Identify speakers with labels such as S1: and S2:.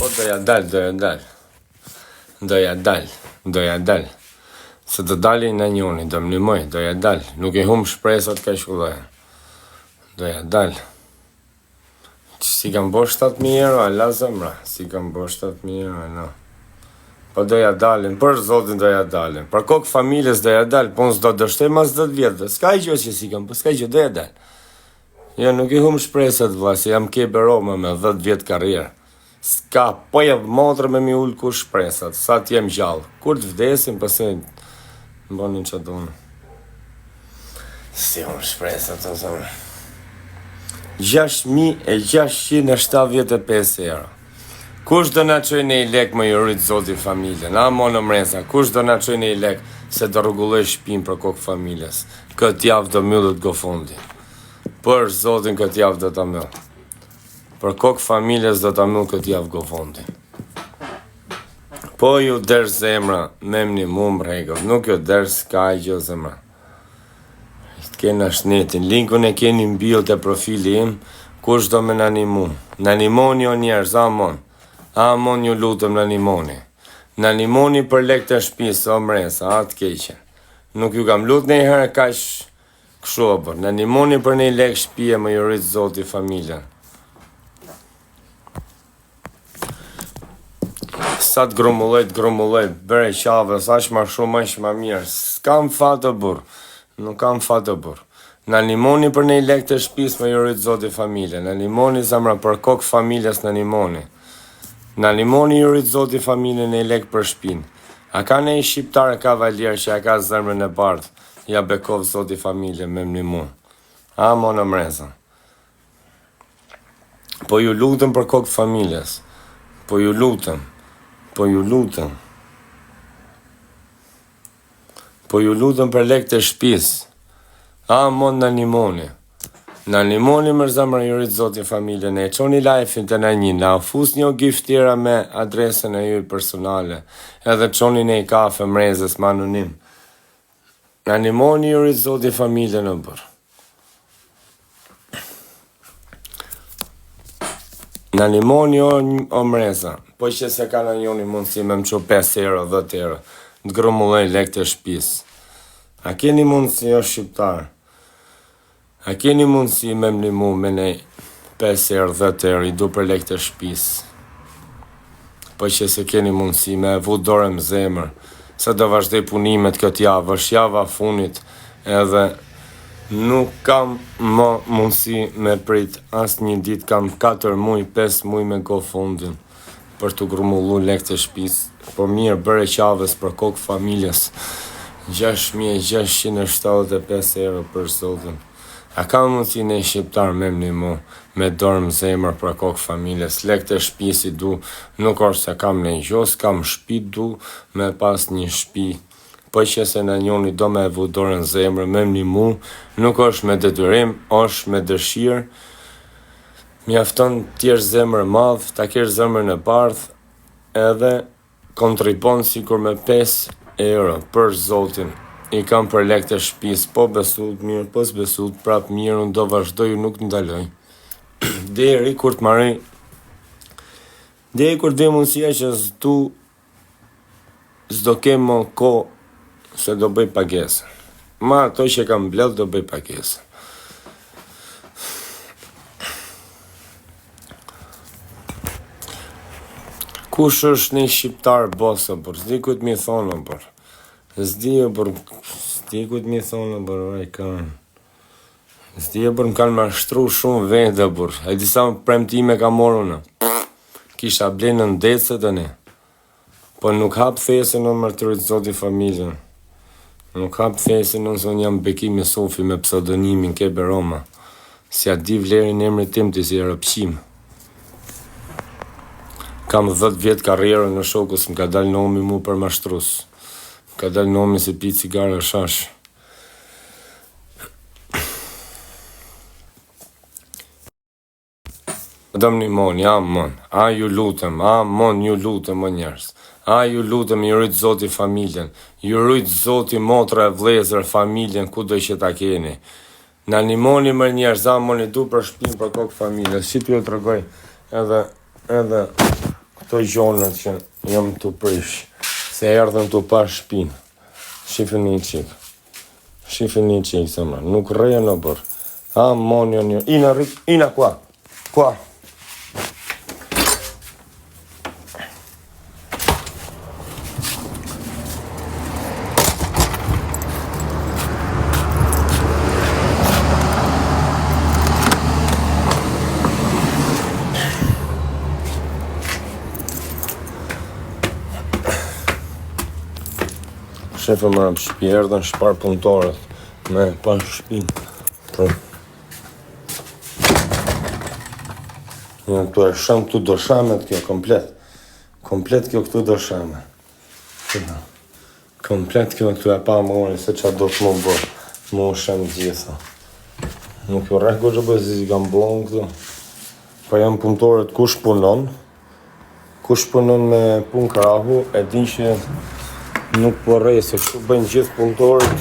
S1: Po doja dal. Se të dalin në njoni, do më nimoj, doja dal. Nuk I hum shpresat ka shkulloja. Doja dal. Si kam bo 7.000 euro, ala zemra. Si kam bo 7.000 euro, ala. Po doja dalin, për zotin doja dalin. Për kokë familjes doja dal, po nësë do dështoj mas 10 vjetë. Ska I gjë që si kam, po ska I gjë, doja dal. Jo, nuk I hum shpresat, vla, se jam kebe Roma me 10 vjetë karrierë. Ska, po je motrë me mi ullë ku shpresat, sa t'jem gjallë. Kur të vdesim, pëse më bonin që donë. Si hum shpresat, të zonë. 6.675 euro. Kush do na qoj në I lek më jurit zoti familjen? A mo në mreza, kush do na qoj në I lek se do rregulloj shpin për kokë familjes? Këtë javë do myllët gofondi. Për zotin këtë javë do të myllë. Për kokë familjes do të myllë këtë javë gofondi. Po ju derë zemra, me mni mu më regëll, nuk ju derë s'ka I gjë zemra. Të kena shnetin, linkun e keni mbil të profili im, kush do me në animu. Në animoni o njerëz, amon. Amon ju lutëm në animoni. Në animoni për lek të shpisë, o mresa, atë keqen. Nuk ju kam lutë në I herë ka këshobër. Në animoni për në I lek shpije më jurit zoti familjen. Sa të grumulloj, bere qave, sa që ma shumë, ma që ma mirë. S'kam fatë burë, nuk kam fatë burë. Në animoni për në I lek të shpisë më jurit zoti familjen. Në animoni zamra për kokë familjes në animoni. Në animoni jurit zoti familjen e I lek për shpin. A ka ne I shqiptare kavaljer që a ka zërmën e bardhë, ja bekov zoti familje me më mu. A mo në mreza. Po ju lutëm për kokë familjes. Po ju lutëm. Po ju lutëm për lek të shpis. A mo në animoni. Në animoni mërë zamra jurit zoti familje, ne e qoni live-in të në një, na fus një giftira me adresën e ju personale, edhe qoni në I kafe mrezës më anonim. Në animoni jurit zoti familje në bërë. Në animoni o mreza, po që se ka në njoni mundësi me më që 5 euro, 10 euro, të grumulloj lek të shpis. A keni mundësi o shqiptarë? A keni mundësi me më limu me ne 5 euro, 10 euro, I du për lek të shpis. Po që se keni mundësi me vu dore më zemër, se do vazhdoj punimet këtë javë, është java funit, edhe nuk kam më mundësi me prit, as një dit kam 4 muj, 5 muj me go fundin, për të grumullu lek të shpis. Po mirë, bërë qavës për kokë familjes, 6.675 euro për zotin. A ka mundësi në shqiptar me më një mu, me dorëm zemër për kokë familjes, lek të shpisi du, nuk është se kam në gjos, kam shpi du, me pas një shpi. Po që se në njoni do me vu dorën zemër, me më një mu, nuk është me detyrim, është me dëshirë. Mjafton tjerë zemër madhë, ta kjerë zemër në bardhë, edhe kontribon sikur me 5 euro për zotin. I kam për lek të shpis, po besut mirë, po s'besut prap mirë, unë do vazhdoj, nuk të ndaloj. Deri kur të marrë, deri kur dhe mundësia që s'do kemë më ko, se do bëj pagesë. Ma ato që kam bledh, do bëj pagesë. Kush është një shqiptar bosa, por s'di ku të mi thonë, por. S'di ku të mi thonë, por, vaj kanë. S'di por më kanë mashtru shumë vende, por. E disa premtime ka moruna. Kisha blenë në ndecët e ne. Po nuk hap thesën në mërturit zoti familjen. Nuk hap thesën në zonë jam Bekimi Sofi me pseudonimin Kebe Roma. Si a di vlerin emri tim të si rëpqim. Kam 10 vjetë karrierë në shokës, më ka dalë nomi mu për mashtrus. Më ka dalë nomi si pi cigare shash. Dëm një mon, ja mon, a ju lutëm, ju lutëm o njerës. A ju lutëm, ju rritë zoti familjen, ju rritë zoti motra e vlezër familjen, ku do që ta keni. Në animoni mërë njerës, a moni du për shpim për kokë familje, si t'ju të regoj, edhe këto gjonët që jam të prish, se erdhën të pa shpinë. Shifën një qik, zemra, nuk rreja në bërë. Amonja një, ina qua. Shefe më rëmë shpi, erdhen shpar punëtorët me pa shpinë. Një të e shëm këtu doshamet kjo, komplet kjo këtu doshame. Komplet kjo këtu e pa më ori se qa do të më bërë, më shem gjitha. Nuk jo rreh gojë bëjë zi kam bon këtu. Pa jam punëtorët kush punon me punë krahu, e din që nuk po rrej se kështu bëjnë gjithë punëtorët.